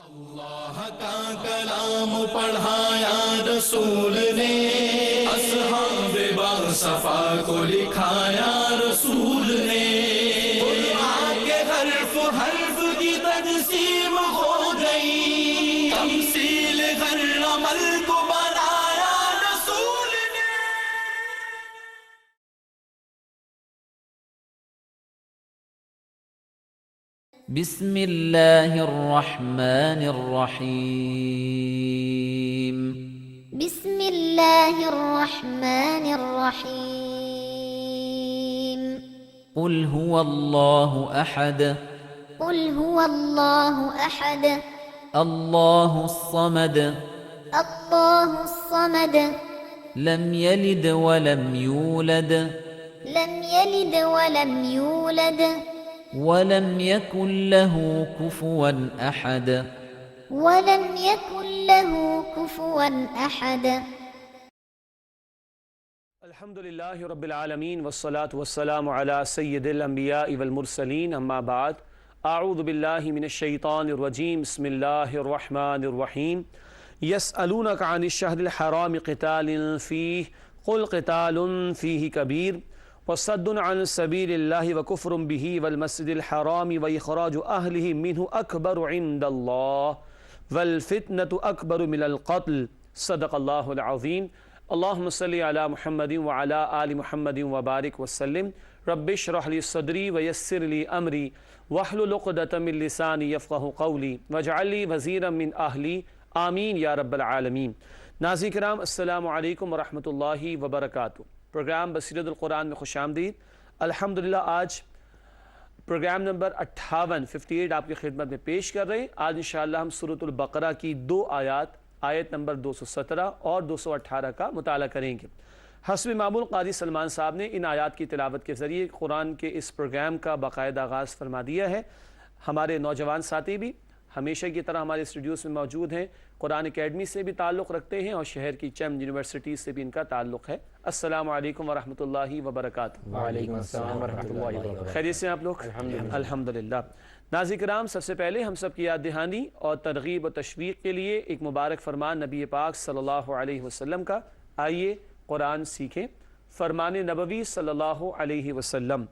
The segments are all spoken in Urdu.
اللہ کا کلام پڑھایا رسول نے، اصحاب باصفا کو لکھایا رسول نے، قرآن کے حرف حرف کی تقسیم ہو گئی، تمثیل ہر عمل کو بنایا رسول نے۔ بسم اللہ الرحمن الرحیم۔ بسم اللہ الرحمن الرحیم۔ قل هو اللہ احد، قل هو اللہ احد، اللہ الصمد، اللہ الصمد، لم یلد ولم یولد، لم یلد ولم یولد، ولم یکن له کفوا احد۔ ولم يكن له كفوا أحد۔ الحمد للہ رب العالمین والصلاة والسلام على سید الانبیاء والمرسلین، اما بعد، اعوذ باللہ من الشیطان الرجیم، بسم اللہ الرحمن الرحیم۔ یسألونک عن الشہر الحرام قتال فیہ قل قتال فیہ کبیر وصد عن سبیل اللہ وکفر بہ والمسجد الحرام واخراج اہلہ منہ اکبر عند اللہ والفتنة اکبر من القتل، صدق اللہ العظیم۔ اللہم صلی علی محمد وعلی آل محمد وبارک وسلم۔ رب اشرح لی صدری ویسر لی امری واحلل عقدۃ من لسانی یفقہوا قولی واجعل لی وزیرا من اہلی، آمین یا رب العالمین۔ ناظرین کرام، السلام علیکم ورحمۃ اللہ وبرکاتہ۔ پروگرام بصیرت القرآن میں خوش آمدید۔ الحمدللہ آج پروگرام نمبر 58 آپ کی خدمت میں پیش کر رہے ہیں۔ آج انشاءاللہ ہم سورۃ البقرہ کی 2 آیات، آیت نمبر 217 اور 218 کا مطالعہ کریں گے۔ حسب معمول قاری سلمان صاحب نے ان آیات کی تلاوت کے ذریعے قرآن کے اس پروگرام کا باقاعدہ آغاز فرما دیا ہے۔ ہمارے نوجوان ساتھی بھی ہمیشہ کی طرح ہمارے اسٹوڈیوز میں موجود ہیں، قرآن اکیڈمی سے بھی تعلق رکھتے ہیں اور شہر کی چند یونیورسٹیز سے بھی ان کا تعلق ہے۔ السلام علیکم ورحمۃ اللہ وبرکاتہ۔ وعلیکم السلام ورحمۃ اللہ وبرکاتہ۔ خیریت سے آپ لوگ؟ الحمدللہ۔ ناظرین کرام، سب سے پہلے ہم سب کی یاد دہانی اور ترغیب و تشویق کے لیے ایک مبارک فرمان نبی پاک صلی اللہ علیہ وسلم کا، آئیے قرآن سیکھیں۔ فرمان نبوی صلی اللہ علیہ وسلم،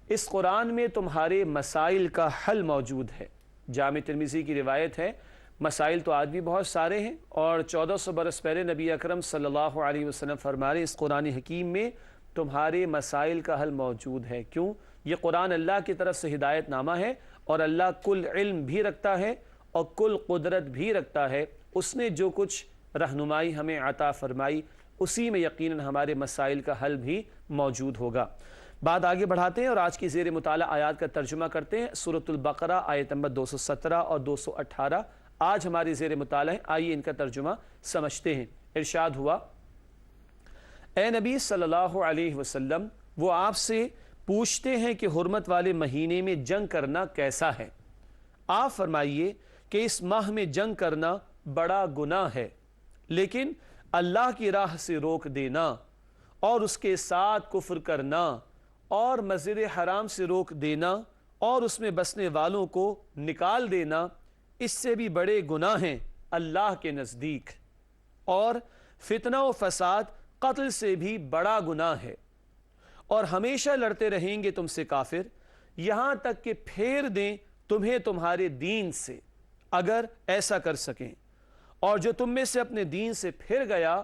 اس قرآن میں تمہارے مسائل کا حل موجود ہے۔ جامع ترمذی کی روایت ہے، مسائل تو آج بھی بہت سارے ہیں، اور 1400 برس پہلے نبی اکرم صلی اللہ علیہ وسلم فرمائے اس قرآن حکیم میں تمہارے مسائل کا حل موجود ہے۔ کیوں؟ یہ قرآن اللہ کی طرف سے ہدایت نامہ ہے، اور اللہ کل علم بھی رکھتا ہے اور کل قدرت بھی رکھتا ہے۔ اس نے جو کچھ رہنمائی ہمیں عطا فرمائی، اسی میں یقیناً ہمارے مسائل کا حل بھی موجود ہوگا۔ بات آگے بڑھاتے ہیں اور آج کی زیر مطالعہ آیات کا ترجمہ کرتے ہیں۔ سورۃ البقرہ آیت نمبر 217 اور 218 آج ہماری زیر مطالعہ ہے۔ آئیے ان کا ترجمہ سمجھتے ہیں۔ ارشاد ہوا، اے نبی صلی اللہ علیہ وسلم، وہ آپ سے پوچھتے ہیں کہ حرمت والے مہینے میں جنگ کرنا کیسا ہے؟ آپ فرمائیے کہ اس ماہ میں جنگ کرنا بڑا گناہ ہے، لیکن اللہ کی راہ سے روک دینا اور اس کے ساتھ کفر کرنا اور مسجد حرام سے روک دینا اور اس میں بسنے والوں کو نکال دینا، اس سے بھی بڑے گناہ ہیں اللہ کے نزدیک، اور فتنہ و فساد قتل سے بھی بڑا گناہ ہے، اور ہمیشہ لڑتے رہیں گے تم سے کافر، یہاں تک کہ پھیر دیں تمہیں تمہارے دین سے، اگر ایسا کر سکیں۔ اور جو تم میں سے اپنے دین سے پھر گیا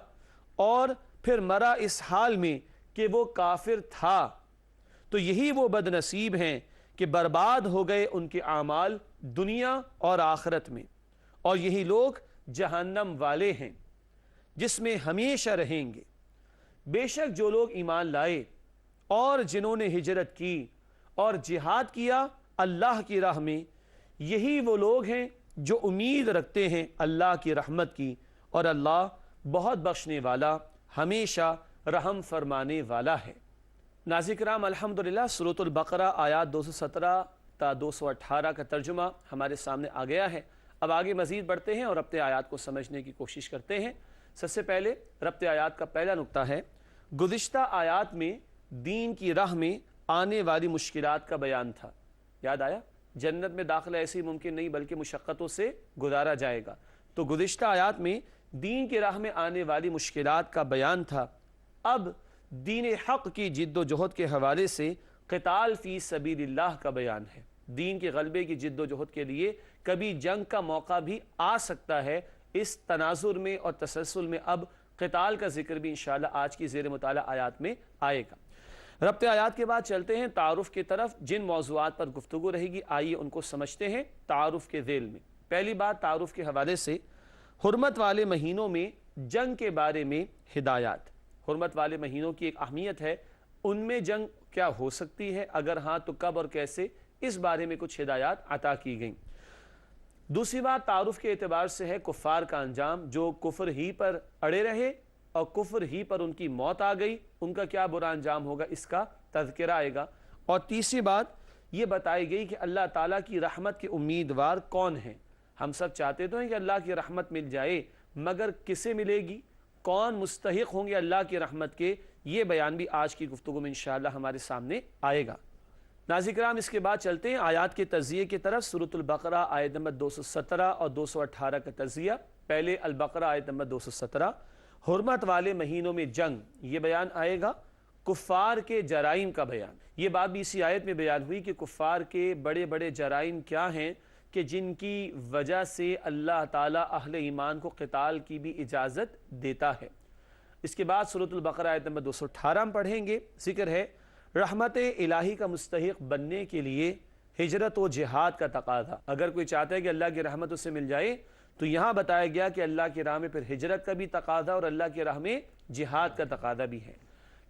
اور پھر مرا اس حال میں کہ وہ کافر تھا، تو یہی وہ بد نصیب ہیں کہ برباد ہو گئے ان کے اعمال دنیا اور آخرت میں، اور یہی لوگ جہنم والے ہیں جس میں ہمیشہ رہیں گے۔ بے شک جو لوگ ایمان لائے اور جنہوں نے ہجرت کی اور جہاد کیا اللہ کی راہ میں، یہی وہ لوگ ہیں جو امید رکھتے ہیں اللہ کی رحمت کی، اور اللہ بہت بخشنے والا، ہمیشہ رحم فرمانے والا ہے۔ ناظرین کرام، الحمدللہ سورۃ البقرہ آیات 217 تا 218 کا ترجمہ ہمارے سامنے آ گیا ہے۔ اب آگے مزید بڑھتے ہیں اور ربط آیات کو سمجھنے کی کوشش کرتے ہیں۔ سب سے پہلے ربط آیات کا پہلا نقطہ ہے، گزشتہ آیات میں دین کی راہ میں آنے والی مشکلات کا بیان تھا۔ یاد آیا؟ جنت میں داخلہ ایسے ہی ممکن نہیں بلکہ مشقتوں سے گزارا جائے گا۔ تو گزشتہ آیات میں دین کی راہ میں آنے والی مشکلات کا بیان تھا، اب دین حق کی جد و جہد کے حوالے سے قتال فی سبیل اللہ کا بیان ہے۔ دین کے غلبے کی جد و جہد کے لیے کبھی جنگ کا موقع بھی آ سکتا ہے۔ اس تناظر میں اور تسلسل میں اب قتال کا ذکر بھی انشاءاللہ آج کی زیر مطالعہ آیات میں آئے گا۔ ربط آیات کے بعد چلتے ہیں تعارف کی طرف، جن موضوعات پر گفتگو رہے گی آئیے ان کو سمجھتے ہیں تعارف کے ذیل میں۔ پہلی بات تعارف کے حوالے سے حرمت والے مہینوں میں جنگ کے بارے میں ہدایات۔ حرمت والے مہینوں کی ایک اہمیت ہے، ان میں جنگ کیا ہو سکتی ہے، اگر ہاں تو کب اور کیسے، اس بارے میں کچھ ہدایات عطا کی گئیں۔ دوسری بات تعارف کے اعتبار سے ہے کفار کا انجام، جو کفر ہی پر اڑے رہے اور کفر ہی پر ان کی موت آ گئی، ان کا کیا برا انجام ہوگا، اس کا تذکرہ آئے گا۔ اور تیسری بات یہ بتائی گئی کہ اللہ تعالیٰ کی رحمت کے امیدوار کون ہیں۔ ہم سب چاہتے تو ہیں کہ اللہ کی رحمت مل جائے، مگر کسے ملے گی، کون مستحق ہوں گے اللہ کی رحمت کے، یہ بیان بھی آج کی گفتگو میں انشاءاللہ ہمارے سامنے آئے گا۔ ناظرین کرام، اس کے بعد چلتے ہیں آیات کے تجزیے کی طرف۔ سورۃ البقرہ آیت نمبر 217 اور 218 کا تجزیہ۔ پہلے البقرہ آیت نمبر 217، حرمت والے مہینوں میں جنگ، یہ بیان آئے گا۔ کفار کے جرائم کا بیان، یہ بات بھی اسی آیت میں بیان ہوئی کہ کفار کے بڑے بڑے جرائم کیا ہیں کہ جن کی وجہ سے اللہ تعالیٰ اہل ایمان کو قتال کی بھی اجازت دیتا ہے۔ اس کے بعد سورۃ البقرہ آیت نمبر 218 ہم پڑھیں گے۔ ذکر ہے رحمت الہی کا مستحق بننے کے لیے ہجرت و جہاد کا تقاضا۔ اگر کوئی چاہتا ہے کہ اللہ کی رحمت اسے مل جائے تو یہاں بتایا گیا کہ اللہ کی راہ میں پھر ہجرت کا بھی تقاضا اور اللہ کی راہ میں جہاد کا تقاضا بھی ہے۔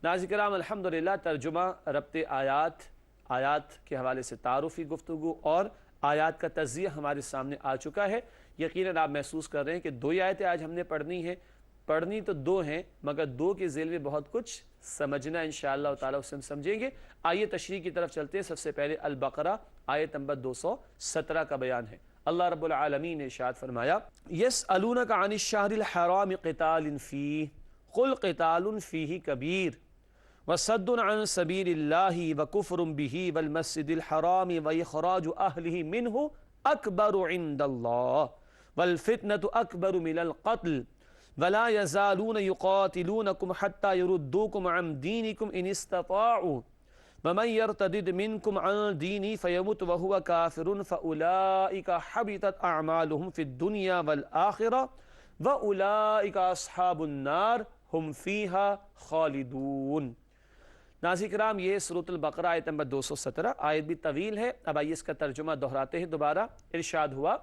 ناظرین کرام، الحمدللہ ترجمہ، ربط آیات کے حوالے سے تعارفی گفتگو اور آیات کا تجزیہ ہمارے سامنے آ چکا ہے۔ یقیناً آپ محسوس کر رہے ہیں کہ دو آیتیں آج ہم نے پڑھنی ہیں، پڑھنی تو دو ہیں مگر دو کے ذیل میں بہت کچھ سمجھنا انشاءاللہ تعالیٰ اسے ہم سمجھیں گے۔ آئیے تشریح کی طرف چلتے ہیں۔ سب سے پہلے البقرہ آیت نمبر 217 کا بیان ہے۔ اللہ رب العالمین نے ارشاد فرمایا، یسألونک عن الشہر الحرام قتال فیہ قل قتال فیہ کبیر وصد عن سبیل اللہ وکفر بہ والمسجد الحرام واخراج اہلہ منہ اکبر عند اللہ والفتنة اکبر من القتل ولا يزالون يقاتلونكم حتى يردوكم عن دينكم إن استطاعوا ومن يرتد منكم عن دينه فيمت وهو كافر فأولئك حبطت أعمالهم في الدنيا والآخرة وأولئك أصحاب النار هم فيها خالدون۔ ناظرین کرام، یہ سورۃ البقرہ آیت نمبر 217 آیت بھی طویل ہے۔ اب آئیے اس کا ترجمہ دہراتے ہیں دوبارہ۔ ارشاد ہوا،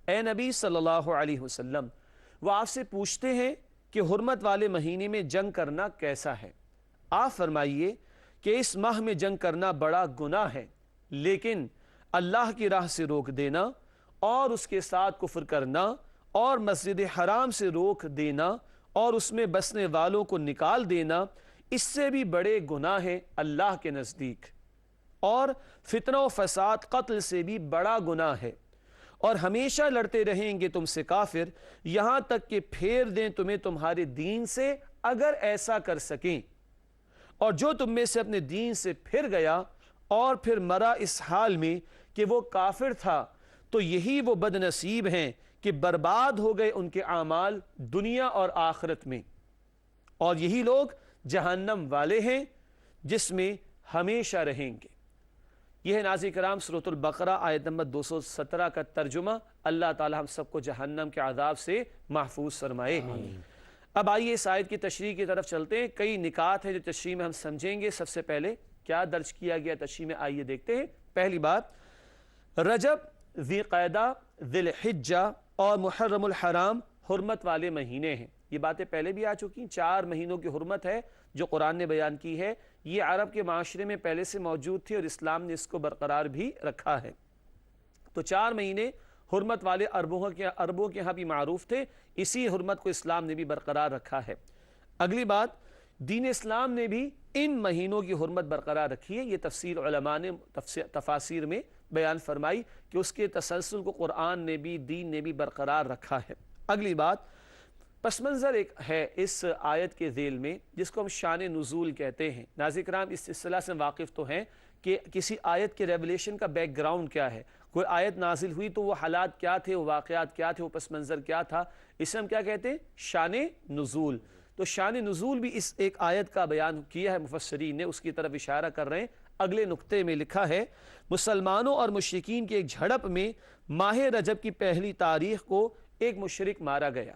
اے نبی صلی اللہ علیہ وسلم، وہ آپ سے پوچھتے ہیں کہ حرمت والے مہینے میں جنگ کرنا کیسا ہے۔ آپ فرمائیے کہ اس ماہ میں جنگ کرنا بڑا گناہ ہے، لیکن اللہ کی راہ سے روک دینا اور اس کے ساتھ کفر کرنا اور مسجد حرام سے روک دینا اور اس میں بسنے والوں کو نکال دینا، اس سے بھی بڑے گناہ ہیں اللہ کے نزدیک، اور فتنہ و فساد قتل سے بھی بڑا گناہ ہے، اور ہمیشہ لڑتے رہیں گے تم سے کافر یہاں تک کہ پھیر دیں تمہیں تمہارے دین سے اگر ایسا کر سکیں، اور جو تم میں سے اپنے دین سے پھر گیا اور پھر مرا اس حال میں کہ وہ کافر تھا تو یہی وہ بد نصیب ہیں کہ برباد ہو گئے ان کے اعمال دنیا اور آخرت میں، اور یہی لوگ جہنم والے ہیں جس میں ہمیشہ رہیں گے۔ یہ ہے ناظرین کرام سورۃ البقرہ آیت نمبر 217 کا ترجمہ۔ اللہ تعالی ہم سب کو جہنم کے عذاب سے محفوظ فرمائے۔ اب آئیے اس آیت کی تشریح کی طرف چلتے ہیں۔ کئی نکات ہیں جو تشریح میں ہم سمجھیں گے۔ سب سے پہلے کیا درج کیا گیا تشریح میں، آئیے دیکھتے ہیں۔ پہلی بات، رجب، ذی قعدہ، ذی الحجہ اور محرم الحرام حرمت والے مہینے ہیں۔ یہ باتیں پہلے بھی آ چکی، 4 مہینوں کی حرمت ہے جو قرآن نے بیان کی ہے۔ یہ عرب کے معاشرے میں پہلے سے موجود تھی اور اسلام نے اس کو برقرار بھی رکھا ہے۔ تو 4 مہینے حرمت والے عربوں کے ہاں بھی معروف تھے، اسی حرمت کو اسلام نے بھی برقرار رکھا ہے۔ اگلی بات، دین اسلام نے بھی ان مہینوں کی حرمت برقرار رکھی ہے۔ یہ تفسیر علماء نے تفاسیر میں بیان فرمائی کہ اس کے تسلسل کو قرآن نے بھی، دین نے بھی برقرار رکھا ہے۔ اگلی بات، پس منظر ایک ہے اس آیت کے ذیل میں جس کو ہم شان نزول کہتے ہیں۔ ناظرین کرام، اس اصطلاح سے واقف تو ہیں کہ کسی آیت کے ریولیشن کا بیک گراؤنڈ کیا ہے، کوئی آیت نازل ہوئی تو وہ حالات کیا تھے، وہ واقعات کیا تھے، وہ پس منظر کیا تھا، اسے ہم کیا کہتے ہیں؟ شان نزول۔ تو شان نزول بھی اس ایک آیت کا بیان کیا ہے مفسرین نے، اس کی طرف اشارہ کر رہے ہیں۔ اگلے نقطے میں لکھا ہے مسلمانوں اور مشرکین کی ایک جھڑپ میں ماہ رجب کی پہلی تاریخ کو ایک مشرک مارا گیا۔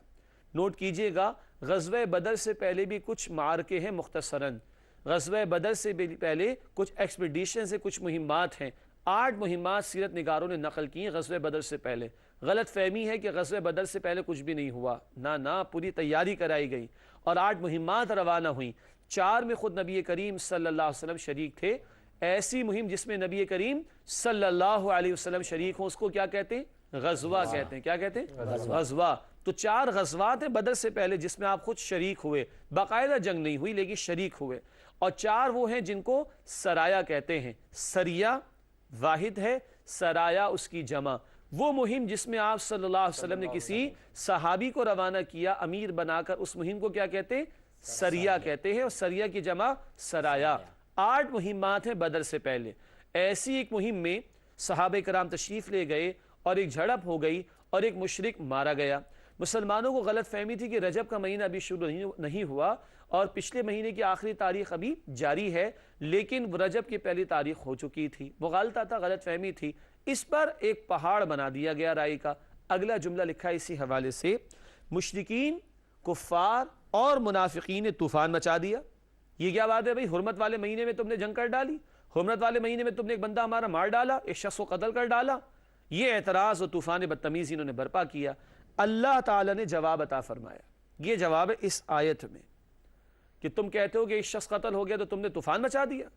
نوٹ کیجئے گا غزوہ بدر سے پہلے بھی کچھ معرکے ہیں مختصراً، غزوہ بدر سے پہلے کچھ ایکسپیڈیشن سے کچھ مہمات ہیں، 8 مہمات سیرت نگاروں نے نقل کی ہیں غزوہ بدر سے پہلے۔ غلط فہمی ہے کہ غزوہ بدر سے پہلے کچھ بھی نہیں ہوا، نہ پوری تیاری کرائی گئی اور 8 مہمات روانہ ہوئیں، 4 میں خود نبی کریم صلی اللہ علیہ وسلم شریک تھے۔ ایسی مہم جس میں نبی کریم صلی اللہ علیہ وسلم شریک ہوں اس کو کیا کہتے ہیں؟ غزوہ کہتے ہیں۔ کیا کہتے ہیں؟ غزوہ۔ تو 4 غزوات ہیں بدر سے پہلے جس میں آپ خود شریک ہوئے، باقاعدہ جنگ نہیں ہوئی لیکن شریک ہوئے، اور 4 وہ ہیں جن کو سرایا کہتے ہیں۔ سریہ واحد ہے، سرایا اس کی جمع، وہ مہم جس میں آپ صلی اللہ علیہ وسلم نے کسی صحابی کو روانہ کیا امیر بنا کر، اس مہم کو کیا کہتے ہیں؟ سریہ کہتے ہیں، اور سریہ کی جمع سرایا۔ 8 مہمات ہیں بدر سے پہلے۔ ایسی ایک مہم میں صحابہ کرام تشریف لے گئے اور ایک جھڑپ ہو گئی اور ایک مشرک مارا گیا۔ مسلمانوں کو غلط فہمی تھی کہ رجب کا مہینہ ابھی شروع نہیں ہوا اور پچھلے مہینے کی آخری تاریخ ابھی جاری ہے، لیکن رجب کی پہلی تاریخ ہو چکی تھی۔ مغالطہ تھا، غلط فہمی تھی، اس پر ایک پہاڑ بنا دیا گیا رائے کا۔ اگلا جملہ لکھا ہے اسی حوالے سے، مشرکین، کفار اور منافقین نے طوفان مچا دیا۔ یہ کیا بات ہے بھائی؟ حرمت والے مہینے میں تم نے جنگ کر ڈالی، حرمت والے مہینے میں تم نے ایک بندہ ہمارا مار ڈالا، ایک شخص کو قتل کر ڈالا۔ یہ اعتراض اور طوفان بدتمیزی انہوں نے برپا کیا۔ اللہ تعالیٰ نے جواب عطا فرمایا، یہ جواب ہے اس آیت میں کہ تم کہتے ہو کہ ایک شخص قتل ہو گیا تو تم نے طوفان مچا دیا،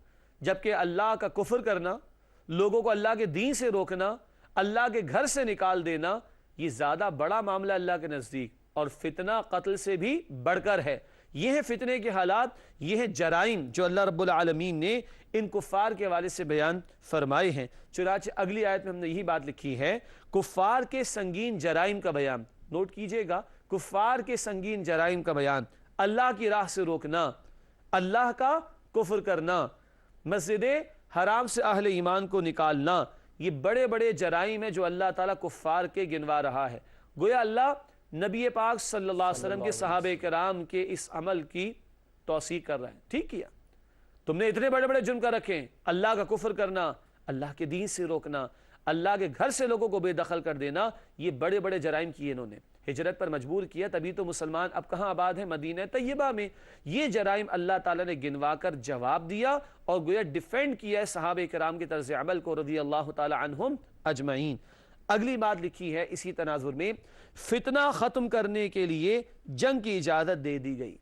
جبکہ اللہ کا کفر کرنا، لوگوں کو اللہ کے دین سے روکنا، اللہ کے گھر سے نکال دینا، یہ زیادہ بڑا معاملہ اللہ کے نزدیک، اور فتنہ قتل سے بھی بڑھ کر ہے۔ یہ ہے فتنے کے حالات، یہ ہے جرائم جو اللہ رب العالمین نے ان کفار کے حوالے سے بیان فرمائے ہیں۔ چنانچہ اگلی آیت میں ہم نے یہی بات لکھی ہے، کفار کے سنگین جرائم کا بیان۔ نوٹ کیجئے گا، کفار کے سنگین جرائم کا بیان، اللہ کی راہ سے روکنا، اللہ کا کفر کرنا، مسجد حرام سے اہل ایمان کو نکالنا، یہ بڑے بڑے جرائم ہیں جو اللہ تعالیٰ کفار کے گنوا رہا ہے۔ گویا اللہ نبی پاک صلی اللہ علیہ وسلم کے صحابہ کرام کے اس عمل کی توثیق کر رہے ہیں۔ ٹھیک کیا، تم نے اتنے بڑے بڑے جرم کر رکھے ہیں، اللہ کا کفر کرنا، اللہ کے دین سے روکنا، اللہ کے گھر سے لوگوں کو بے دخل کر دینا، یہ بڑے بڑے جرائم کیے انہوں نے، ہجرت پر مجبور کیا، تبھی تو مسلمان اب کہاں آباد ہیں؟ مدینہ طیبہ میں۔ یہ جرائم اللہ تعالیٰ نے گنوا کر جواب دیا اور گویا ڈیفینڈ کیا ہے صحابہ کرام کے طرز عمل کو رضی اللہ تعالی عنہم اجمعین۔ اگلی بات لکھی ہے اسی تناظر میں، فتنہ ختم کرنے کے لیے جنگ کی اجازت دے دی گئی۔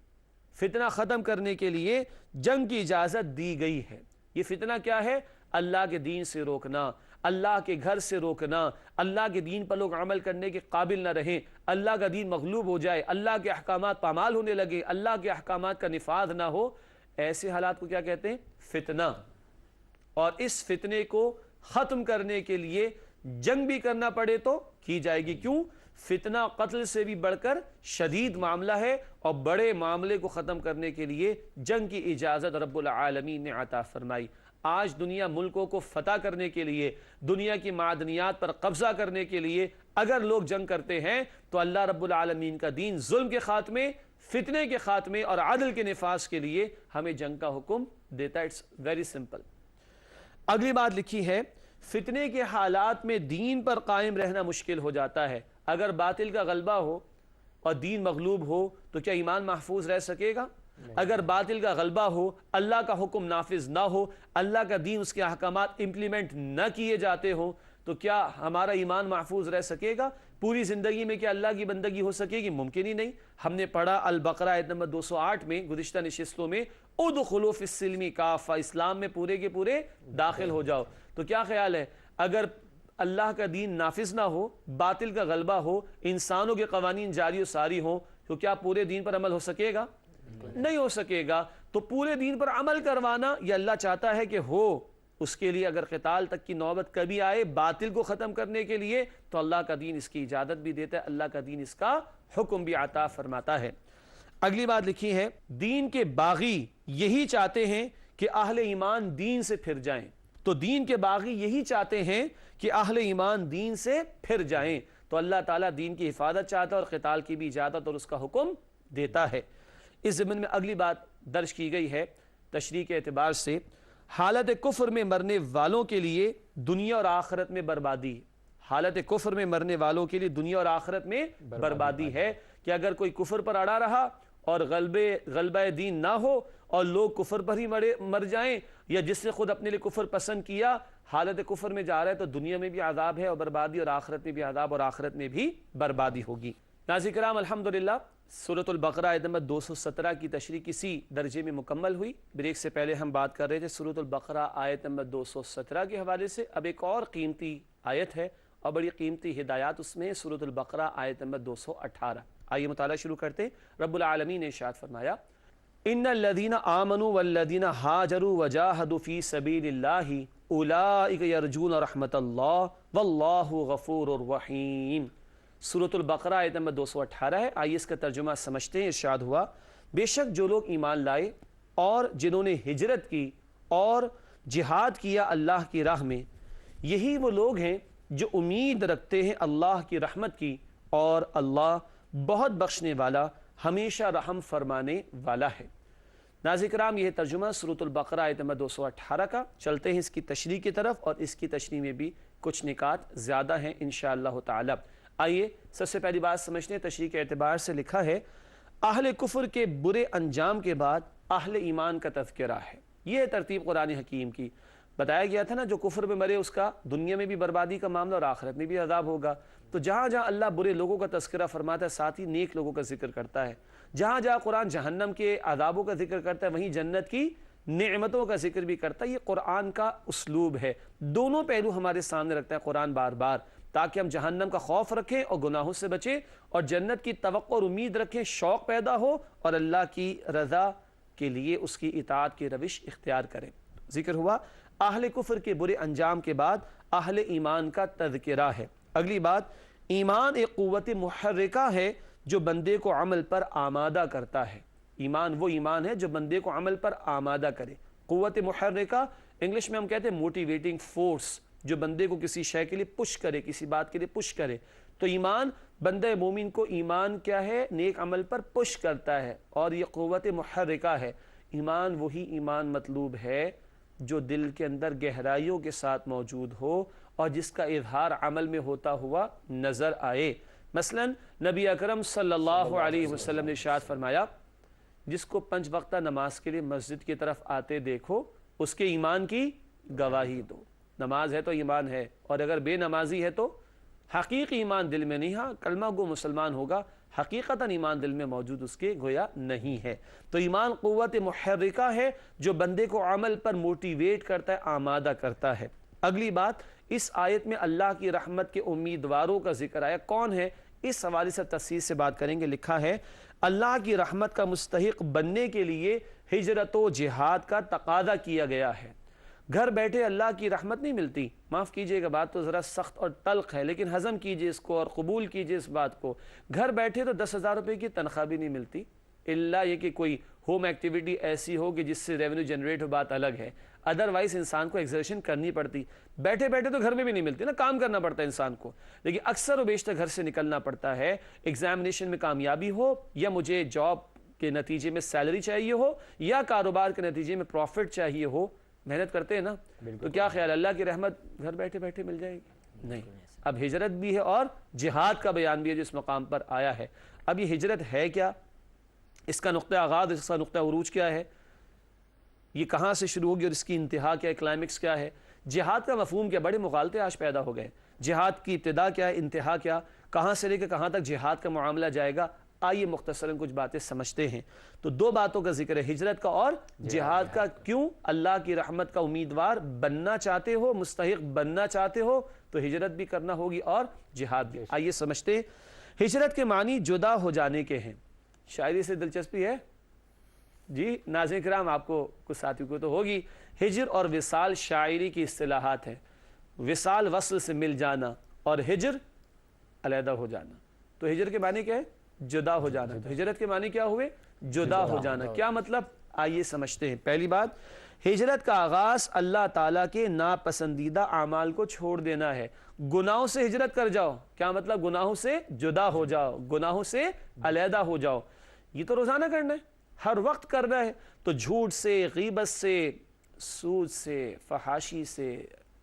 فتنہ ختم کرنے کے لیے جنگ کی اجازت دی گئی ہے۔ یہ فتنہ کیا ہے؟ اللہ کے دین سے روکنا، اللہ کے گھر سے روکنا، اللہ کے دین پر لوگ عمل کرنے کے قابل نہ رہیں، اللہ کا دین مغلوب ہو جائے، اللہ کے احکامات پامال ہونے لگے، اللہ کے احکامات کا نفاذ نہ ہو، ایسے حالات کو کیا کہتے ہیں؟ فتنہ۔ اور اس فتنے کو ختم کرنے کے لیے جنگ بھی کرنا پڑے تو کی جائے گی۔ کیوں؟ فتنہ قتل سے بھی بڑھ کر شدید معاملہ ہے، اور بڑے معاملے کو ختم کرنے کے لیے جنگ کی اجازت رب العالمین نے عطا فرمائی۔ آج دنیا ملکوں کو فتح کرنے کے لیے، دنیا کی معدنیات پر قبضہ کرنے کے لیے اگر لوگ جنگ کرتے ہیں تو اللہ رب العالمین کا دین ظلم کے خاتمے، فتنے کے خاتمے اور عدل کے نفاذ کے لیے ہمیں جنگ کا حکم دیتا ہے۔ It's very simple. اگلی بات لکھی ہے، فتنے کے حالات میں دین پر قائم رہنا مشکل ہو جاتا ہے۔ اگر باطل کا غلبہ ہو اور دین مغلوب ہو تو کیا ایمان محفوظ رہ سکے گا؟ اگر باطل کا غلبہ ہو، اللہ کا حکم نافذ نہ ہو، اللہ کا دین، اس کے احکامات امپلیمنٹ نہ کیے جاتے ہوں تو کیا ہمارا ایمان محفوظ رہ سکے گا؟ پوری زندگی میں کیا اللہ کی بندگی ہو سکے گی؟ ممکن ہی نہیں۔ ہم نے پڑھا البقرہ آیت نمبر 208 میں گزشتہ نشستوں میں، ادخلوا فی السلم کافہ، اسلام میں پورے کے پورے داخل ہو جاؤ۔ تو کیا خیال ہے، اگر اللہ کا دین نافذ نہ ہو، باطل کا غلبہ ہو، انسانوں کے قوانین جاری و ساری ہوں، تو کیا پورے دین پر عمل ہو سکے گا؟ نہیں ہو سکے گا۔ تو پورے دین پر عمل کروانا یہ اللہ چاہتا ہے کہ ہو، اس کے لیے اگر قتال تک کی نوبت کبھی آئے باطل کو ختم کرنے کے لیے تو اللہ کا دین اس کی اجازت بھی دیتا ہے، اللہ کا دین اس کا حکم بھی عطا فرماتا ہے۔ اگلی بات لکھی ہے، دین کے باغی یہی چاہتے ہیں کہ اہل ایمان دین سے پھر جائیں۔ تو دین کے باغی یہی چاہتے ہیں کہ اہل ایمان دین سے پھر جائیں، تو اللہ تعالیٰ دین کی حفاظت چاہتا ہے اور قتال کی بھی اجازت اور اس کا حکم دیتا ہے۔ اس ضمن میں اگلی بات درج کی گئی ہے تشریح کے اعتبار سے، حالت کفر میں مرنے والوں کے لیے دنیا اور آخرت میں بربادی، حالت کفر میں مرنے والوں کے لیے دنیا اور آخرت میں بربادی ہے کہ اگر کوئی کفر پر اڑا رہا اور غلبہ دین نہ ہو اور لوگ کفر پر ہی مر جائیں، یا جس نے خود اپنے لیے کفر پسند کیا حالت کفر میں جا رہا ہے، تو دنیا میں بھی عذاب ہے اور بربادی، اور آخرت میں بھی عذاب اور آخرت میں بھی بربادی ہوگی۔ ناظرین کرام، الحمدللہ سورۃ البقرہ آیت نمبر 217 کی تشریح کسی درجے میں مکمل ہوئی۔ بریک سے پہلے ہم بات کر رہے تھے سورۃ البقرہ آیت نمبر 217 کے حوالے سے۔ اب ایک اور قیمتی آیت ہے اور بڑی قیمتی ہدایات اس میں، سورۃ البقرہ آیت نمبر 218۔ آئیے مطالعہ شروع کرتے ہیں۔ رب العالمین نے ارشاد فرمایا، ان الذین آمنوا والذین ہاجروا وجاہدوا فی سبیل اللہ اولئک یرجون رحمت اللہ واللہ غفور الرحیم۔ سورۃ البقرہ آیت نمبر 218 ہے۔ آئیے اس کا ترجمہ سمجھتے ہیں۔ ارشاد ہوا، بے شک جو لوگ ایمان لائے اور جنہوں نے ہجرت کی اور جہاد کیا اللہ کی راہ میں، یہی وہ لوگ ہیں جو امید رکھتے ہیں اللہ کی رحمت کی، اور اللہ بہت بخشنے والا، ہمیشہ رحم فرمانے والا ہے۔ ناظرین کرام، یہ ترجمہ سورۃ البقرہ آیت نمبر 218 کا۔ چلتے ہیں اس کی تشریح کی طرف، اور اس کی تشریح میں بھی کچھ نکات زیادہ ہیں انشاءاللہ تعالی۔ آئیے سب سے پہلی بات سمجھتے ہیں۔ تشریح کے اعتبار سے لکھا ہے، اہل کفر کے برے انجام کے بعد اہل ایمان کا تذکرہ ہے۔ یہ ہے ترتیب قرآن حکیم کی۔ بتایا گیا تھا نا، جو کفر میں مرے اس کا دنیا میں بھی بربادی کا معاملہ اور آخرت میں بھی عذاب ہوگا۔ تو جہاں جہاں اللہ برے لوگوں کا تذکرہ فرماتا ہے، ساتھ ہی نیک لوگوں کا ذکر کرتا ہے۔ جہاں جہاں قرآن جہنم کے عذابوں کا ذکر کرتا ہے، وہیں جنت کی نعمتوں کا ذکر بھی کرتا ہے۔ یہ قرآن کا اسلوب ہے۔ دونوں پہلو ہمارے سامنے رکھتا ہے قرآن بار بار، تاکہ ہم جہنم کا خوف رکھیں اور گناہوں سے بچیں، اور جنت کی توقع اور امید رکھیں، شوق پیدا ہو، اور اللہ کی رضا کے لیے اس کی اطاعت کی روش اختیار کریں۔ ذکر ہوا اہل کفر کے برے انجام کے بعد اہل ایمان کا تذکرہ ہے۔ اگلی بات، ایمان ایک قوت محرکہ ہے جو بندے کو عمل پر آمادہ کرتا ہے۔ ایمان وہ ایمان ہے جو بندے کو عمل پر آمادہ کرے۔ قوت محرکہ انگلش میں ہم کہتے ہیں موٹیویٹنگ فورس، جو بندے کو کسی شے کے لیے پش کرے، کسی بات کے لیے پش کرے۔ تو ایمان بندہ مومن کو ایمان کیا ہے؟ نیک عمل پر پش کرتا ہے، اور یہ قوت محرکہ ہے۔ ایمان وہی ایمان مطلوب ہے جو دل کے اندر گہرائیوں کے ساتھ موجود ہو اور جس کا اظہار عمل میں ہوتا ہوا نظر آئے۔ مثلا نبی اکرم صلی اللہ علیہ وسلم نے ارشاد فرمایا، جس کو 5 وقتہ نماز کے لیے مسجد کی طرف آتے دیکھو، اس کے ایمان کی گواہی دو۔ نماز ہے تو ایمان ہے، اور اگر بے نمازی ہے تو حقیقی ایمان دل میں نہیں۔ ہاں کلمہ گو مسلمان ہوگا، حقیقتاً ایمان دل میں موجود اس کے گویا نہیں ہے۔ تو ایمان قوت محرکہ ہے جو بندے کو عمل پر موٹیویٹ کرتا ہے، آمادہ کرتا ہے۔ اگلی بات، اس آیت میں اللہ کی رحمت کے امیدواروں کا ذکر آیا۔ کون ہے؟ اس حوالے سے تفصیل سے بات کریں گے۔ لکھا ہے، اللہ کی رحمت کا مستحق بننے کے لیے ہجرت و جہاد کا تقاضا کیا گیا ہے۔ گھر بیٹھے اللہ کی رحمت نہیں ملتی۔ معاف کیجئے گا، بات تو ذرا سخت اور تلخ ہے، لیکن ہضم کیجئے اس کو اور قبول کیجئے اس بات کو۔ گھر بیٹھے تو 10,000 روپے کی تنخواہ بھی نہیں ملتی، الا یہ کہ کوئی ہوم ایکٹیویٹی ایسی ہو کہ جس سے ریونیو جنریٹ ہو، بات الگ ہے۔ ادروائز انسان کو ایکزرشن کرنی پڑتی۔ بیٹھے بیٹھے تو گھر میں بھی نہیں ملتی نا، کام کرنا پڑتا ہے انسان کو، لیکن اکثر و بیشتر گھر سے نکلنا پڑتا ہے۔ ایگزامینیشن میں کامیابی ہو، یا مجھے جاب کے نتیجے میں سیلری چاہیے ہو، یا کاروبار کے نتیجے میں پروفٹ چاہیے ہو، محنت کرتے ہیں نا، تو کیا خیال اللہ کی رحمت گھر بیٹھے بیٹھے مل جائے گی؟ نہیں۔ اب ہجرت بھی ہے اور جہاد کا بیان بھی ہے جو اس مقام پر آیا ہے۔ اب یہ ہجرت ہے کیا؟ اس کا نقطہ آغاز، اس کا نقطہ عروج کیا ہے؟ یہ کہاں سے شروع ہوگی اور اس کی انتہا کیا ہے، کلائمیکس کیا ہے؟ جہاد کا مفہوم کیا؟ بڑے مغالطے آج پیدا ہو گئے۔ جہاد کی ابتدا کیا ہے، انتہا کیا، کہاں سے لے کے کہاں تک جہاد کا معاملہ جائے گا؟ آئیے مختصراً کچھ باتیں سمجھتے ہیں۔ تو 2 باتوں کا ذکر ہے، ہجرت کا اور جہاد کا۔ کیوں؟ اللہ کی رحمت کا امیدوار بننا چاہتے ہو، مستحق بننا چاہتے ہو، تو ہجرت بھی کرنا ہوگی اور جہاد بھی۔ آئیے سمجھتے ہیں۔ ہجرت کے معنی جدا ہو جانے کے ہیں۔ شاعری سے دلچسپی ہے جی ناظرین کرام؟ آپ کو کچھ ساتھیوں کو تو ہوگی۔ ہجر اور وصال شاعری کی اصطلاحات ہیں۔ وصال وصل سے مل جانا، اور ہجر علیحدہ ہو جانا۔ تو ہجر کے معنی کیا ہے؟ جدا ہو جانا۔ تو ہجرت کے معنی کیا ہوئے؟ جدا ہو جانا۔ کیا مطلب؟ آئیے سمجھتے ہیں۔ پہلی بات، ہجرت کا آغاز اللہ تعالیٰ کے ناپسندیدہ اعمال کو چھوڑ دینا ہے. گناہوں سے ہجرت کر جاؤ. کیا مطلب؟ گناہوں سے جدا ہو جاؤ, گناہوں سے علیحدہ ہو جاؤ. یہ تو روزانہ کرنا ہے, ہر وقت کرنا ہے. تو جھوٹ سے, غیبت سے, سود سے, فحاشی سے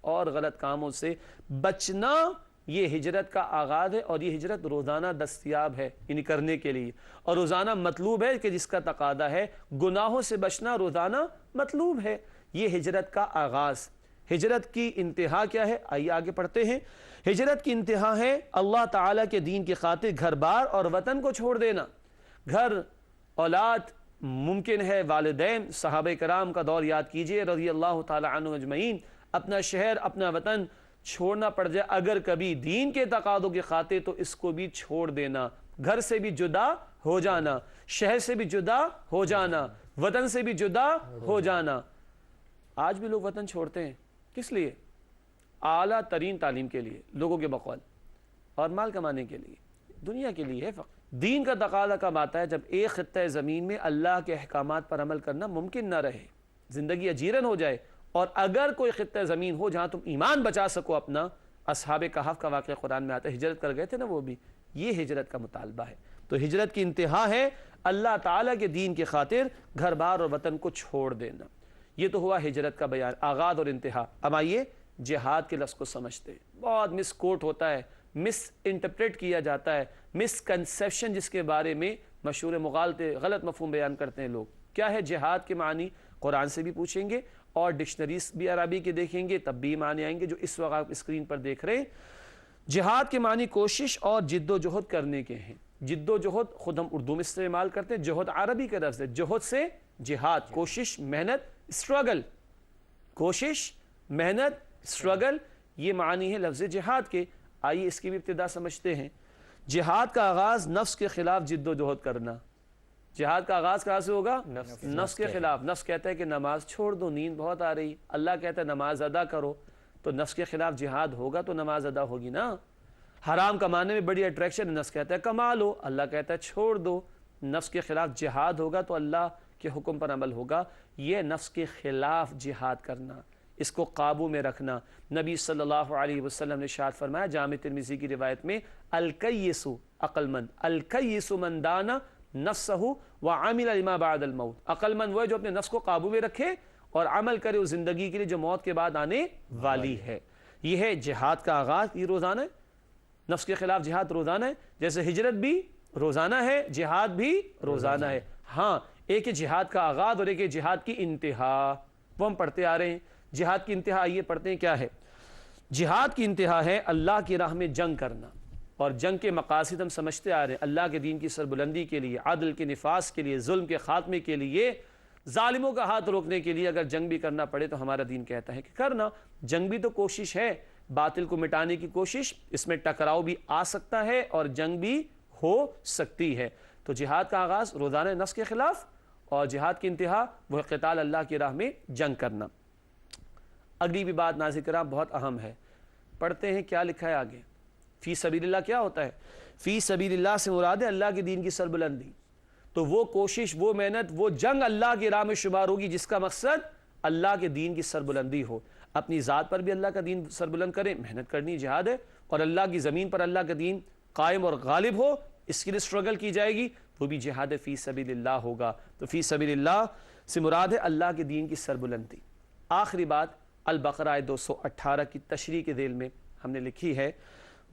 اور غلط کاموں سے بچنا یہ ہجرت کا آغاز ہے, اور یہ ہجرت روزانہ دستیاب ہے یعنی کرنے کے لیے, اور روزانہ مطلوب ہے کہ جس کا تقاضا ہے. گناہوں سے بچنا روزانہ مطلوب ہے. یہ ہجرت کا آغاز. ہجرت کی انتہا کیا ہے؟ آئیے آگے پڑھتے ہیں. ہجرت کی انتہا ہے اللہ تعالیٰ کے دین کی خاطر گھر بار اور وطن کو چھوڑ دینا. گھر, اولاد, ممکن ہے والدین. صحابہ کرام کا دور یاد کیجئے رضی اللہ تعالی عنہ اجمعین. اپنا شہر, اپنا وطن چھوڑنا پڑ جائے اگر کبھی دین کے تقاضوں کی خاطر, تو اس کو بھی چھوڑ دینا. گھر سے بھی جدا ہو جانا, شہر سے بھی جدا ہو جانا, وطن سے بھی جدا ہو جانا. آج بھی لوگ وطن چھوڑتے ہیں. کس لیے؟ اعلیٰ ترین تعلیم کے لیے, لوگوں کے بقول, اور مال کمانے کے لیے, دنیا کے لیے ہے فقط. دین کا تقاضا کب آتا ہے؟ جب ایک خطہ زمین میں اللہ کے احکامات پر عمل کرنا ممکن نہ رہے, زندگی اجیرن ہو جائے. اور اگر کوئی خطہ زمین ہو جہاں تم ایمان بچا سکو اپنا, اصحاب کہف کا واقعہ قرآن میں آتا ہے, ہجرت کر گئے تھے نا وہ بھی, یہ ہجرت کا مطالبہ ہے. تو ہجرت کی انتہا ہے اللہ تعالیٰ کے دین کی خاطر گھر بار اور وطن کو چھوڑ دینا. یہ تو ہوا ہجرت کا بیان, آغاز اور انتہا. اب آئیے جہاد کے لفظ کو سمجھتے ہیں. بہت مس کوٹ ہوتا ہے, مس انٹرپریٹ کیا جاتا ہے, مس کنسیپشن جس کے بارے میں مشہور مغالطے, غلط مفہوم بیان کرتے ہیں لوگ. کیا ہے جہاد کے معنی؟ قرآن سے بھی پوچھیں گے اور ڈکشنریز بھی عربی کے دیکھیں گے, تب بھی معنی آئیں گے جو اس وقت آپ اسکرین پر دیکھ رہے ہیں. جہاد کے معنی کوشش اور جد و جہد کرنے کے ہیں. جد و جہد خود ہم اردو میں استعمال کرتے ہیں, جہد عربی کا لفظ ہے. جہد سے جہاد, کوشش, محنت, اسٹرگل. کوشش, محنت, اسٹرگل, یہ معنی ہے لفظ جہاد کے. آئیے اس کی بھی ابتدا سمجھتے ہیں. جہاد کا آغاز نفس کے خلاف جد و جہد کرنا. جہاد کا آغاز کہاں سے ہوگا؟ نفس کے خلاف. نفس کہتا ہے کہ نماز چھوڑ دو, نیند بہت آ رہی. اللہ کہتا ہے نماز ادا کرو. تو نفس کے خلاف جہاد ہوگا تو نماز ادا ہوگی نا. حرام کمانے میں بڑی اٹریکشن, نفس کہتا ہے کما لو, اللہ کہتا ہے چھوڑ دو. نفس کے خلاف جہاد ہوگا تو اللہ کے حکم پر عمل ہوگا. یہ نفس کے خلاف جہاد کرنا, اس کو قابو میں رکھنا. نبی صلی اللہ علیہ وسلم نے ارشاد فرمایا جامع ترمذی کی روایت میں, الکیس عقل مند, الکیس من دانا نفسہ وعمل لما بعد الموت. عقل مند وہ ہے جو اپنے نفس کو قابو میں رکھے اور عمل کرے اس زندگی کے لیے جو موت کے بعد آنے والی ہے. یہ ہے جہاد کا آغاز, یہ روزانہ ہے. نفس کے خلاف جہاد روزانہ ہے, جیسے ہجرت بھی روزانہ ہے, جہاد بھی روزانہ ہے. ہاں, ایک ہے جہاد کا آغاز اور ایک ہے جہاد کی انتہا, وہ ہم پڑھتے آ رہے ہیں. جہاد کی انتہا آئیے پڑھتے ہیں کیا ہے. جہاد کی انتہا ہے اللہ کی راہ میں جنگ کرنا, اور جنگ کے مقاصد ہم سمجھتے آ رہے ہیں. اللہ کے دین کی سربلندی کے لیے, عدل کے نفاذ کے لیے, ظلم کے خاتمے کے لیے, ظالموں کا ہاتھ روکنے کے لیے اگر جنگ بھی کرنا پڑے تو ہمارا دین کہتا ہے کہ کرنا. جنگ بھی تو کوشش ہے, باطل کو مٹانے کی کوشش, اس میں ٹکراؤ بھی آ سکتا ہے اور جنگ بھی ہو سکتی ہے. تو جہاد کا آغاز روزانہ نفس کے خلاف, اور جہاد کی انتہا وہ قتال اللہ کی راہ میں جنگ کرنا. اگلی بھی بات ناظرین کرام بہت اہم ہے, پڑھتے ہیں کیا لکھا ہے آگے. فی سبیل اللہ کیا ہوتا ہے؟ فی سبیل اللہ سے مراد ہے اللہ کے دین کی سربلندی. تو وہ کوشش, وہ محنت, وہ جنگ اللہ کی راہ میں شمار ہوگی جس کا مقصد اللہ کے دین کی سربلندی ہو. اپنی ذات پر بھی اللہ کا دین سربلند کریں, محنت کرنی جہاد ہے, اور اللہ کی زمین پر اللہ کا دین قائم اور غالب ہو, اس کے لیے اسٹرگل کی جائے گی, وہ بھی جہاد فی سبیل اللہ ہوگا. تو فی سبیل اللہ سے مراد ہے اللہ کے دین کی سربلندی. آخری بات البقرہ آیت 218 کی تشریح کے ذیل میں ہم نے لکھی ہے,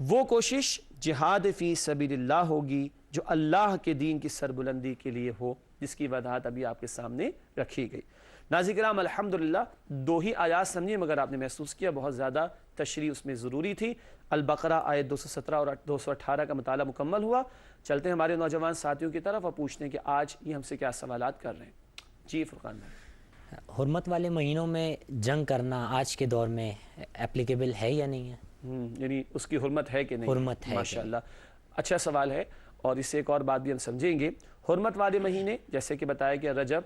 وہ کوشش جہاد فی سبیل اللہ ہوگی جو اللہ کے دین کی سربلندی کے لیے ہو, جس کی وضاحت ابھی آپ کے سامنے رکھی گئی. ناظرین کرام الحمدللہ دو ہی آیات سمجھے, مگر آپ نے محسوس کیا بہت زیادہ تشریح اس میں ضروری تھی. البقرہ آیت 217 اور 218 کا مطالعہ مکمل ہوا. چلتے ہیں ہمارے نوجوان ساتھیوں کی طرف اور پوچھتے ہیں کہ آج یہ ہم سے کیا سوالات کر رہے ہیں. جی فرقان بھائی. حرمت والے مہینوں میں جنگ کرنا آج کے دور میں اپلیکیبل ہے یا نہیں ہے؟ یعنی اس کی حرمت ہے کہ نہیں؟ حرمت ہے. ماشاءاللہ اچھا سوال ہے, اور اس سے ایک اور بات بھی ہم سمجھیں گے. حرمت والے مہینے جیسے کہ بتایا کہ رجب,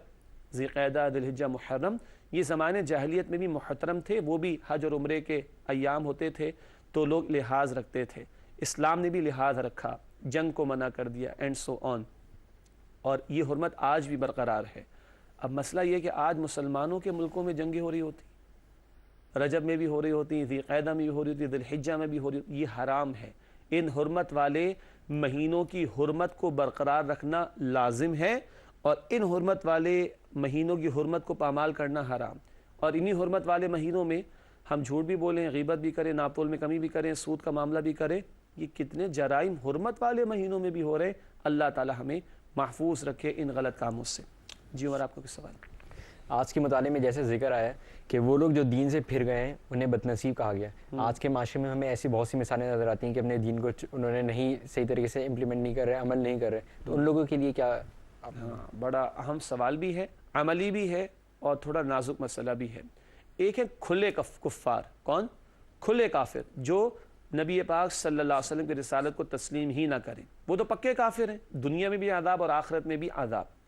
ذی القعدہ, ذی الحجہ, محرم, یہ زمانے جاہلیت میں بھی محترم تھے. وہ بھی حج اور عمرے کے ایام ہوتے تھے تو لوگ لحاظ رکھتے تھے. اسلام نے بھی لحاظ رکھا, جنگ کو منع کر دیا, اینڈ سو آن. اور یہ حرمت آج بھی برقرار ہے. اب مسئلہ یہ کہ آج مسلمانوں کے ملکوں میں جنگیں ہو رہی ہوتی، رجب میں بھی ہو رہی ہوتی، ذی قعدہ میں بھی ہو رہی ہوتی، ذی الحجہ میں بھی ہو رہی ہوتی، یہ حرام ہے۔ ان حرمت والے مہینوں کی حرمت کو برقرار رکھنا لازم ہے، اور ان حرمت والے مہینوں کی حرمت کو پامال کرنا حرام۔ اور انہی حرمت والے مہینوں میں ہم جھوٹ بھی بولیں، غیبت بھی کریں، ناپتول میں کمی بھی کریں، سود کا معاملہ بھی کریں، یہ کتنے جرائم حرمت والے مہینوں میں بھی ہو رہے ہیں۔ اللہ تعالی ہمیں محفوظ رکھے ان غلط کاموں سے۔ جی عمر، آپ کا کچھ سوال؟ آج کے مطالعے میں جیسے ذکر آیا ہے کہ وہ لوگ جو دین سے پھر گئے ہیں انہیں بدنصیب کہا گیا۔ آج کے معاشرے میں ہمیں ایسی بہت سی مثالیں نظر آتی ہیں کہ اپنے دین کو انہوں نے نہیں صحیح طریقے سے امپلیمنٹ نہیں کر رہے، عمل نہیں کر رہے، تو ان لوگوں کے لیے کیا؟ بڑا اہم سوال بھی ہے، عملی بھی ہے، اور تھوڑا نازک مسئلہ بھی ہے۔ ایک ہے کھلے کفار، کون؟ کھلے کافر، جو نبی پاک صلی اللہ علیہ وسلم کی رسالت کو تسلیم ہی نہ کریں، وہ تو پکے کافر ہیں، دنیا میں بھی عذاب اور آخرت میں بھی عذاب۔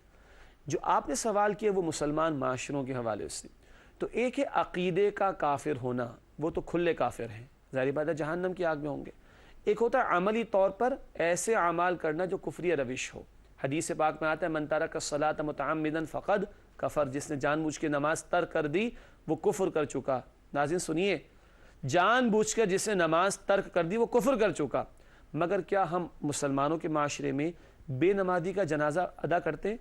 جو آپ نے سوال کیا وہ مسلمان معاشروں کے حوالے سے، تو ایک ہے عقیدے کا کافر ہونا، وہ تو کھلے کافر ہیں، ظاہر بات ہے جہنم کی آگ میں ہوں گے۔ ایک ہوتا ہے عملی طور پر ایسے اعمال کرنا جو کفری روش ہو۔ حدیث پاک میں آتا ہے من ترک الصلاۃ متعمدا فقد کفر، جس نے جان بوجھ کے نماز ترک کر دی وہ کفر کر چکا۔ ناظرین سنیے، جان بوجھ کر جس نے نماز ترک کر دی وہ کفر کر چکا۔ مگر کیا ہم مسلمانوں کے معاشرے میں بے نمازی کا جنازہ ادا کرتے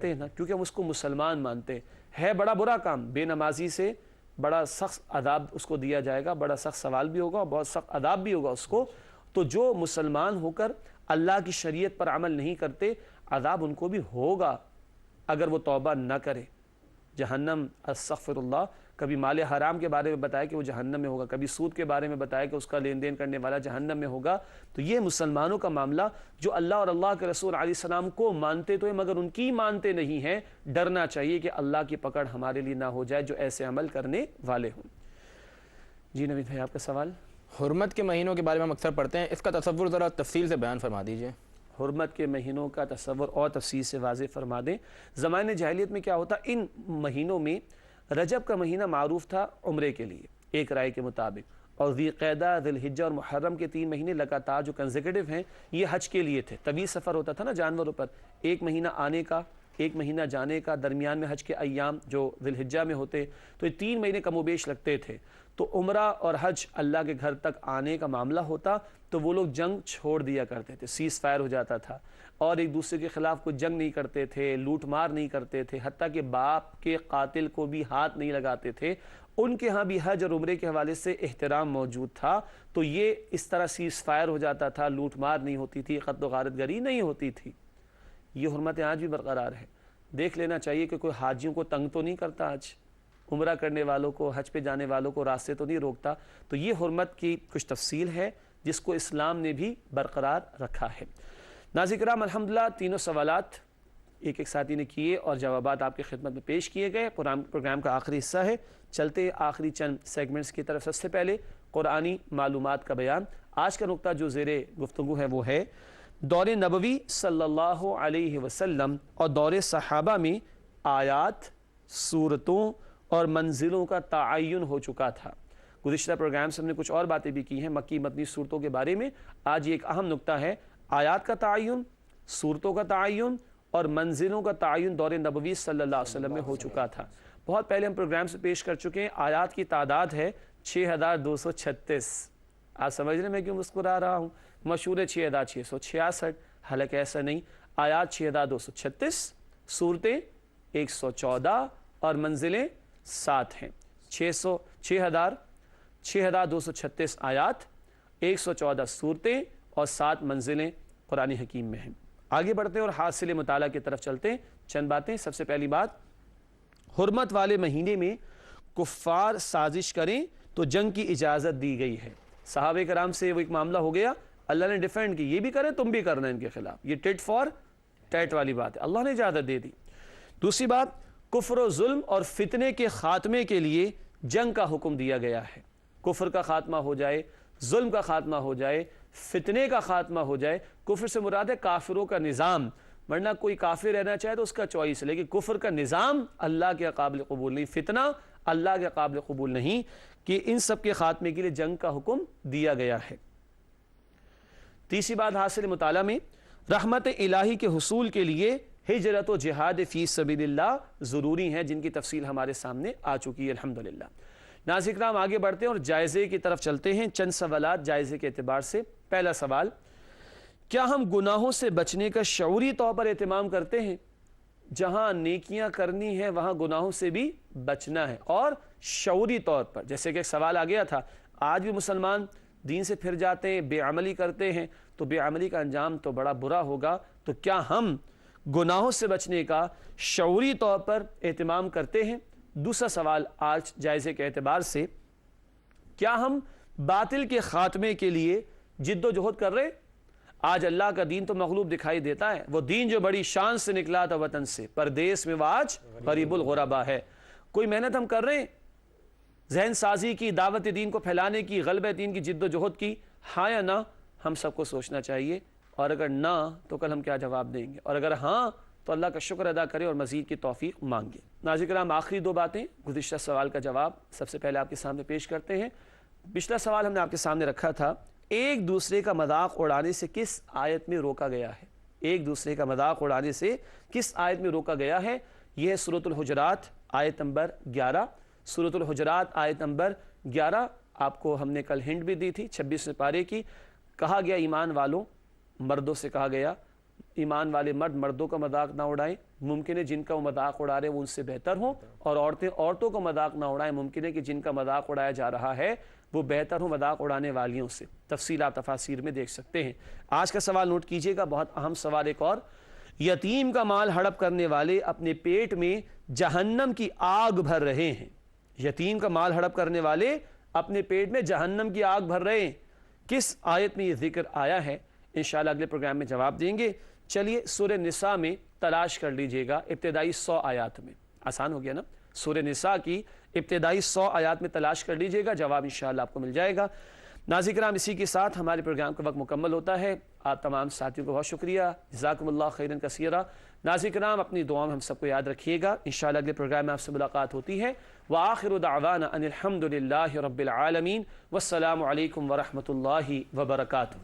ہیں نا، کیونکہ ہم اس کو مسلمان مانتے ہیں۔ ہے بڑا برا کام، بے نمازی سے بڑا سخت عذاب اس کو دیا جائے گا، بڑا سخت سوال بھی ہوگا اور بہت سخت عذاب بھی ہوگا اس کو۔ تو جو مسلمان ہو کر اللہ کی شریعت پر عمل نہیں کرتے، عذاب ان کو بھی ہوگا اگر وہ توبہ نہ کرے۔ جہنم، استغفر اللہ، کبھی مال حرام کے بارے میں بتایا کہ وہ جہنم میں ہوگا، کبھی سود کے بارے میں بتایا کہ اس کا لین دین کرنے والا جہنم میں ہوگا۔ تو یہ مسلمانوں کا معاملہ، جو اللہ اور اللہ کے رسول علیہ السلام کو مانتے تو ہیں مگر ان کی مانتے نہیں ہیں، ڈرنا چاہیے کہ اللہ کی پکڑ ہمارے لیے نہ ہو جائے جو ایسے عمل کرنے والے ہوں۔ جی نوید بھائی، آپ کا سوال؟ حرمت کے مہینوں کے بارے میں ہم اکثر پڑھتے ہیں، اس کا تصور ذرا تفصیل سے بیان فرما دیجئے۔ حرمت کے مہینوں کا تصور اور تفصیل سے واضح فرما دیں۔ زمانے جاہلیت میں کیا ہوتا، ان مہینوں میں رجب کا مہینہ معروف تھا عمرے کے لیے ایک رائے کے مطابق، اور ذی قعدہ، ذی الحجہ اور محرم کے 3 مہینے لگاتار جو کنزیکٹیو ہیں یہ حج کے لیے تھے۔ طویل سفر ہوتا تھا نا جانوروں پر، ایک مہینہ آنے کا، ایک مہینہ جانے کا، درمیان میں حج کے ایام جو ذی الحجہ میں ہوتے، تو یہ 3 مہینے کم و بیش لگتے تھے۔ تو عمرہ اور حج اللہ کے گھر تک آنے کا معاملہ ہوتا تو وہ لوگ جنگ چھوڑ دیا کرتے تھے، سیز فائر ہو جاتا تھا، اور ایک دوسرے کے خلاف کوئی جنگ نہیں کرتے تھے، لوٹ مار نہیں کرتے تھے، حتیٰ کہ باپ کے قاتل کو بھی ہاتھ نہیں لگاتے تھے۔ ان کے ہاں بھی حج اور عمرے کے حوالے سے احترام موجود تھا، تو یہ اس طرح سیز فائر ہو جاتا تھا، لوٹ مار نہیں ہوتی تھی، قتل و غارت گری نہیں ہوتی تھی۔ یہ حرمتیں آج بھی برقرار ہے۔ دیکھ لینا چاہیے کہ کوئی حاجیوں کو تنگ تو نہیں کرتا، آج عمرہ کرنے والوں کو، حج پہ جانے والوں کو راستے تو نہیں روکتا۔ تو یہ حرمت کی کچھ تفصیل ہے جس کو اسلام نے بھی برقرار رکھا ہے۔ ناظرین کرام، الحمدللہ تینوں سوالات ایک ساتھی نے کیے اور جوابات آپ کی خدمت میں پیش کیے گئے۔ پروگرام کا آخری حصہ ہے، چلتے آخری چند سیگمنٹس کی طرف۔ سب سے پہلے قرآنی معلومات کا بیان۔ آج کا نقطہ جو زیر گفتگو ہے وہ ہے دور نبوی صلی اللہ علیہ وسلم اور دور صحابہ میں آیات، سورتوں اور منزلوں کا تعین ہو چکا تھا۔ گزشتہ پروگرام سے ہم نے کچھ اور باتیں بھی کی ہیں مکی مدنی صورتوں کے بارے میں۔ آج یہ ایک اہم نقطہ ہے، آیات کا تعین، صورتوں کا تعین اور منزلوں کا تعین دور نبوی صلی اللہ علیہ وسلم میں ہو چکا تھا۔ بہت پہلے ہم پروگرام سے پیش کر چکے ہیں، آیات کی تعداد ہے 6236۔ آپ سمجھ رہے ہیں میں کیوں مسکرا رہا ہوں؟ مشہور ہے 6666، حالانکہ ایسا نہیں۔ آیات 6236، صورتیں 114 اور منزلیں 7 ہیں۔ 6236 آیات، 114 صورتیں اور 7 منزلیں قرآن حکیم میں ہیں۔ آگے بڑھتے ہیں اور حاصل مطالعہ کی طرف چلتے ہیں۔ چند باتیں۔ سب سے پہلی بات، حرمت والے مہینے میں کفار سازش کریں تو جنگ کی اجازت دی گئی ہے۔ صحابہ کرام سے وہ ایک معاملہ ہو گیا، اللہ نے ڈیفینڈ کی، یہ بھی کریں تم بھی کرنا ان کے خلاف، یہ ٹیٹ فار ٹیٹ والی بات ہے، اللہ نے اجازت دے دی۔ دوسری بات، کفر و ظلم اور فتنے کے خاتمے کے لیے جنگ کا حکم دیا گیا ہے۔ کفر کا خاتمہ ہو جائے، ظلم کا خاتمہ ہو جائے، فتنے کا خاتمہ ہو جائے۔ کفر سے مراد ہے کافروں کا نظام، ورنہ کوئی کافر رہنا چاہے تو اس کا چوائس ہے، لیکن کفر کا نظام اللہ کے قابل قبول نہیں، فتنہ اللہ کے قابل قبول نہیں، کہ ان سب کے خاتمے کے لیے جنگ کا حکم دیا گیا ہے۔ تیسری بات حاصل مطالعہ میں، رحمت الہی کے حصول کے لیے ہجرت و جہاد فی سبیل اللہ ضروری ہیں، جن کی تفصیل ہمارے سامنے آ چکی ہے الحمدللہ۔ ناظرین کرام آگے بڑھتے ہیں اور جائزے کی طرف چلتے ہیں، چند سوالات جائزے کے اعتبار سے۔ پہلا سوال، کیا ہم گناہوں سے بچنے کا شعوری طور پر اہتمام کرتے ہیں؟ جہاں نیکیاں کرنی ہیں وہاں گناہوں سے بھی بچنا ہے، اور شعوری طور پر، جیسے کہ ایک سوال آ گیا تھا، آج بھی مسلمان دین سے پھر جاتے ہیں، بے عملی کرتے ہیں، تو بے عملی کا انجام تو بڑا برا ہوگا، تو کیا ہم گناہوں سے بچنے کا شعوری طور پر اہتمام کرتے ہیں؟ دوسرا سوال آج جائزے کے اعتبار سے، کیا ہم باطل کے خاتمے کے لیے جد و جہد کر رہے؟ آج اللہ کا دین تو مغلوب دکھائی دیتا ہے، وہ دین جو بڑی شان سے نکلا تھا وطن سے، پردیس میں وہ آج غریب الغربا ہے۔ کوئی محنت ہم کر رہے ہیں ذہن سازی کی، دعوت دین کو پھیلانے کی، غلبہ دین کی جد و جہد کی؟ ہاں یا نہ؟ ہم سب کو سوچنا چاہیے، اور اگر نہ تو کل ہم کیا جواب دیں گے، اور اگر ہاں تو اللہ کا شکر ادا کریں اور مزید کی توفیق مانگیں۔ ناظرین کرام آخری دو باتیں گزشتہ سوال کا جواب سب سے پہلے آپ کے سامنے پیش کرتے ہیں۔ پچھلا سوال ہم نے آپ کے سامنے رکھا تھا، ایک دوسرے کا مذاق اڑانے سے کس آیت میں روکا گیا ہے؟ ایک دوسرے کا مذاق اڑانے سے کس آیت میں روکا گیا ہے؟ یہ ہے سورۃ الحجرات آیت نمبر 11۔ سورۃ الحجرات آیت نمبر 11 آپ کو ہم نے کل ہنٹ بھی دی تھی 26 پارے کی۔ کہا گیا ایمان والوں، مردوں سے کہا گیا ایمان والے مرد مردوں کا مذاق نہ اڑائیں، ممکن ہے جن کا وہ مذاق اڑا رہے ہیں وہ ان سے بہتر ہوں، اور عورتیں عورتوں کا مذاق نہ اڑائیں، ممکن ہے کہ جن کا مذاق اڑایا جا رہا ہے وہ بہتر ہوں مذاق اڑانے والیوں سے۔ تفصیل آپ تفاسیر میں دیکھ سکتے ہیں۔ آج کا سوال نوٹ کیجئے گا، بہت اہم سوال ایک اور، یتیم کا مال ہڑپ کرنے والے اپنے پیٹ میں جہنم کی آگ بھر رہے ہیں۔ یتیم کا مال ہڑپ کرنے والے اپنے پیٹ میں جہنم کی آگ بھر رہے ہیں، کس آیت میں یہ ذکر آیا ہے؟ انشاءاللہ اگلے پروگرام میں جواب دیں گے۔ چلیے سورہ نساء میں تلاش کر لیجئے گا، ابتدائی 100 آیات میں، آسان ہو گیا نا، سورہ نساء کی ابتدائی 100 آیات میں تلاش کر لیجئے گا، جواب انشاءاللہ آپ کو مل جائے گا۔ ناظرین کرام اسی کے ساتھ ہمارے پروگرام کا وقت مکمل ہوتا ہے۔ آپ تمام ساتھیوں کو بہت شکریہ، جزاکم اللہ خیرا کثیرا۔ ناظرین کرام اپنی دعاؤں میں ہم سب کو یاد رکھیے گا، انشاءاللہ اگلے پروگرام میں آپ سے ملاقات ہوتی ہے۔ وآخر دعوانا ان الحمد للہ رب العالمین، والسلام علیکم ورحمۃ اللہ وبرکاتہ۔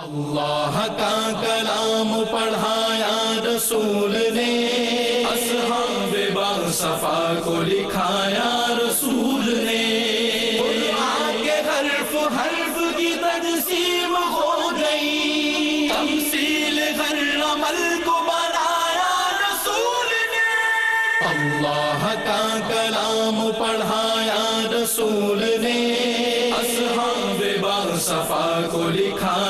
اللہ کا کلام پڑھایا رسول نے، اصحاب باصفا کو لکھایا رسول نے، قرآن کے حرف حرف کی تجسیم ہو گئی، تمثیل ہر عمل کو بنایا رسول نے۔ اللہ کا کلام پڑھایا رسول نے، اصحاب باصفا کو لکھایا